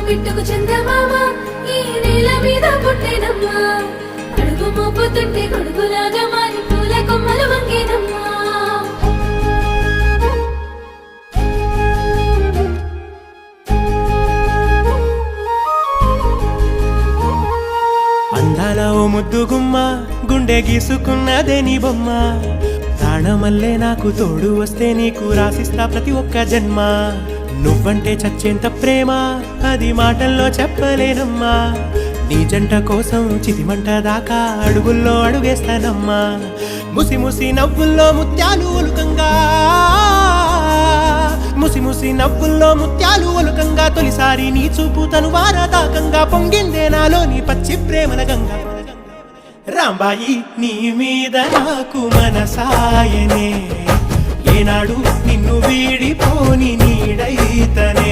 బిట్టుకు చందమామ ఈ నేల మీద పుట్టేనమ్మా అడుగు మోపుతుంటే కొడుకులాగా మారి పూల కొమ్మలు వంగేనమ్మా అందాల ఓ ముద్దు గుమ్మ గుండె గీసుకున్నదే నీ బొమ్మ ప్రాణమల్లే నాకు తోడు వస్తే నీకు రాసిస్తా ప్రతి ఒక్క జన్మ నువ్వంటే చచ్చేంత ప్రేమ అది మాటల్లో చెప్పలేనమ్మా నీ జంట కోసం చితిమంట దాకా అడుగుల్లో అడుగేస్తానమ్మా ముసి ముసి నవ్వుల్లో ముత్యాలు ఒలుకంగా ముసి ముసి నవ్వుల్లో ముత్యాలు ఒలుకంగా తొలిసారి నీ చూపు తను వారదాకంగా పొంగిందే నాలో నీ పచ్చి ప్రేమల గంగా రాంబాయి నీ మీద నాకు మనసాయనే ఏనాడు నిన్ను వీడిపోని నీడైతనే